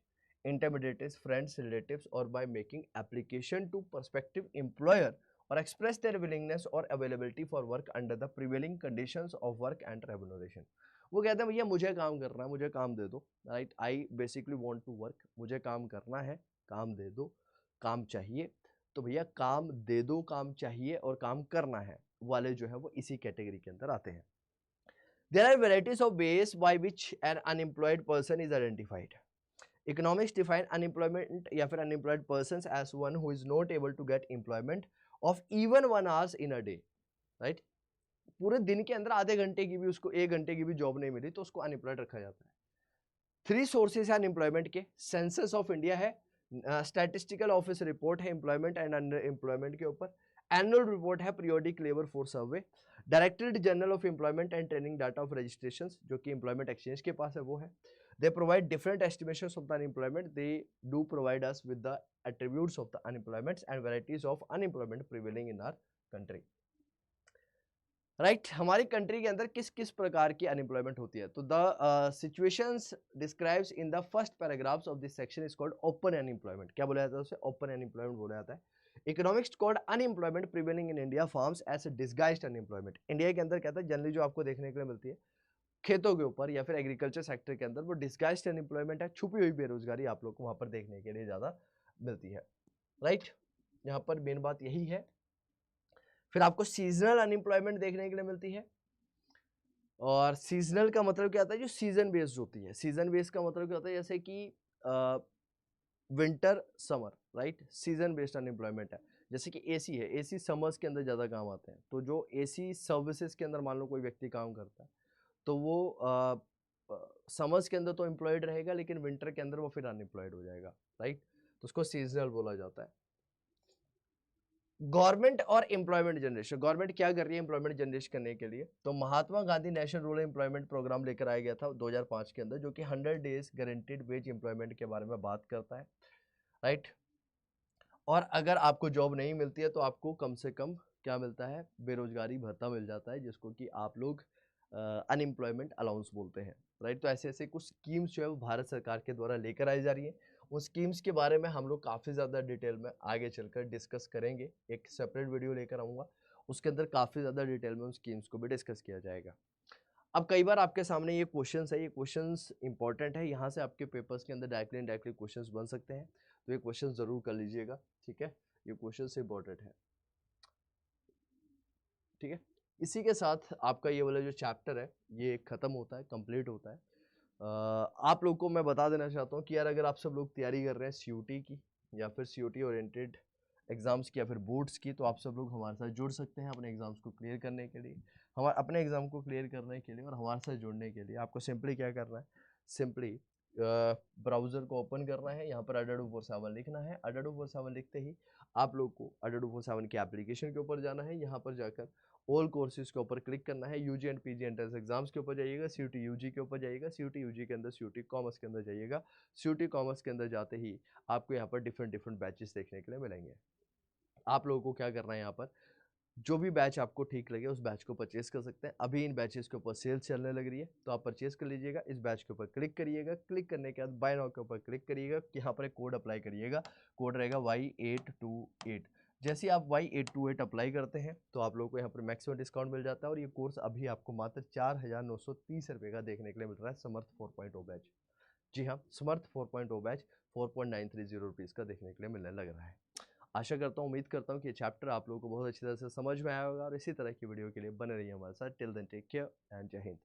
intermediaries, friends, relatives, or by making application to prospective employer or express their willingness or availability for work under the prevailing conditions of work and remuneration। वो कहते हैं भैया मुझे काम करना है, मुझे काम दे दो, right, I basically want to work, मुझे काम करना है, काम दे दो, काम चाहिए, तो भैया काम दे दो, काम चाहिए और काम करना है वाले जो है वो इसी कैटेगरी के अंदर आते हैं। There are varieties of ways by which an unemployed person is identified. Economics define unemployment या फिर unemployed persons as one who is not able to get employment of even 1 hours in a day, right? पूरे दिन के अंदर आधे घंटे की भी उसको 1 घंटे की भी जॉब नहीं मिली तो उसको अनएम्प्लॉयड रखा जाता है। 3 सोर्सेज है अनएम्प्लॉयमेंट के, सेंसस ऑफ इंडिया है, स्टैटिस्टिकल ऑफिस रिपोर्ट है एम्प्लॉयमेंट एंड अंडर एम्प्लॉयमेंट के ऊपर, एनुअल रिपोर्ट है periodic labour force survey, directorate general of employment and training data of registrations जो कि एम्प्लॉयमेंट एक्सचेंज के पास है वो है। They provide different estimations of the unemployment, they do provide us with the attributes of the unemployments and varieties of unemployment prevailing in our country, right. हमारी country के अंदर किस किस प्रकार की अनएम्प्लॉयमेंट होती है। तो the situations describes in the first paragraphs of this section is called open unemployment. क्या बोला जाता है उसे? ओपन अनएम्प्लॉयमेंट बोला जाता है। Economics called unemployment prevailing in India forms as disguised unemployment. India के अंदर कहता है जनरली जो आपको देखने के लिए मिलती है खेतों के ऊपर या फिर एग्रीकल्चर सेक्टर के अंदर वो डिस्गाइज्ड अनएम्प्लॉयमेंट है, छुपी हुई बेरोजगारी आप लोग को वहां पर देखने के लिए ज्यादा मिलती है, राइट। यहाँ पर मेन बात यही है। फिर आपको सीजनल अनएम्प्लॉयमेंट देखने के लिए मिलती है, और सीजनल का मतलब क्या होता है? जो सीजन बेस्ड होती है। सीजन बेस्ड का मतलब क्या होता है? जैसे कि winter summer, right, season based unemployment है। जैसे कि एसी है, एसी समर्स के अंदर ज़्यादा काम आते हैं, तो जो एसी सर्विसेज के अंदर मान लो कोई व्यक्ति काम करता है तो वो समर्स के अंदर तो एम्प्लॉयड रहेगा लेकिन विंटर के अंदर वो फिर अनएम्प्लॉयड हो जाएगा, राइट। तो उसको सीजनल बोला जाता है। गवर्नमेंट और एम्प्लॉयमेंट जनरेशन, गवर्नमेंट क्या कर रही है एम्प्लॉयमेंट जनरेट करने के लिए? तो Mahatma Gandhi national rural employment programme लेकर आया गया था 2005 के अंदर, जो कि 100 डेज गारंटीड वेज एम्प्लॉयमेंट के बारे में बात करता है, राइट। और अगर आपको जॉब नहीं मिलती है तो आपको कम से कम क्या मिलता है? बेरोजगारी भत्ता मिल जाता है, जिसको कि आप लोग अनएम्प्लॉयमेंट अलाउंस बोलते हैं, राइट। तो ऐसे ऐसे कुछ स्कीम्स जो है वो भारत सरकार के द्वारा लेकर आई जा रही है। उन स्कीम्स के बारे में हम लोग काफ़ी ज़्यादा डिटेल में आगे चलकर डिस्कस करेंगे, एक सेपरेट वीडियो लेकर आऊँगा, उसके अंदर काफ़ी ज़्यादा डिटेल में उन स्कीम्स को भी डिस्कस किया जाएगा। अब कई बार आपके सामने ये क्वेश्चंस है, ये क्वेश्चंस इंपॉर्टेंट है, यहाँ से आपके पेपर्स के अंदर डायरेक्टली इनडायरेक्टली क्वेश्चंस बन सकते हैं, तो ये क्वेश्चन ज़रूर कर लीजिएगा, ठीक है। ये क्वेश्चन इंपॉर्टेंट है, ठीक है। इसी के साथ आपका ये वाला जो चैप्टर है ये खत्म होता है, कंप्लीट होता है। आप लोग को मैं बता देना चाहता हूँ कि यार अगर आप सब लोग तैयारी कर रहे हैं सीयूटी की या फिर सीयूटी ओरिएंटेड एग्जाम्स की या फिर बोर्ड्स की, तो आप सब लोग हमारे साथ जुड़ सकते हैं अपने एग्जाम्स को क्लियर करने के लिए। हमारे अपने एग्जाम को क्लियर करने के लिए और हमारे साथ जुड़ने के लिए आपको सिंपली क्या करना है? सिंपली ब्राउज़र को ओपन करना है, यहाँ पर Adobe 47 लिखना है। Adobe 47 लिखते ही आप लोग को Adobe 47 की एप्लीकेशन के ऊपर जाना है, यहाँ पर जाकर ऑल कोर्सेज के ऊपर क्लिक करना है, UG and PG entrance exams के ऊपर जाइएगा, सीयूटी यूजी के ऊपर जाइएगा, सीयूटी यूजी के अंदर सीयूटी कॉमर्स के अंदर जाइएगा। सीयूटी कॉमर्स के अंदर जाते ही आपको यहाँ पर डिफरेंट डिफरेंट बैचेस देखने के लिए मिलेंगे। आप लोगों को क्या करना है? यहाँ पर जो भी बैच आपको ठीक लगे उस बैच को परचेस कर सकते हैं। अभी इन बैचेस के ऊपर सेल चलने लग रही है तो आप परचेस कर लीजिएगा। इस बैच के ऊपर क्लिक करिएगा, क्लिक करने के बाद बाय नाउ के ऊपर क्लिक करिएगा, यहाँ पर एक कोड अप्लाई करिएगा, कोड रहेगा Y828। जैसे ही आप Y828 अप्लाई करते हैं तो आप लोगों को यहाँ पर मैक्सिमम डिस्काउंट मिल जाता है, और ये कोर्स अभी आपको मात्र 4,930 रुपये का देखने के लिए मिल रहा है, समर्थ 4.0 बैच। जी हाँ, समर्थ 4.0 बैच 4.930 रुपीज़ का देखने के लिए मिलने लग रहा है। आशा करता हूँ, उम्मीद करता हूँ कि ये चैप्टर आप लोगों को बहुत अच्छी तरह से समझ में आया होगा, और इसी तरह की वीडियो के लिए बने रहिए हमारे साथ। Till then take care and जय हिंद।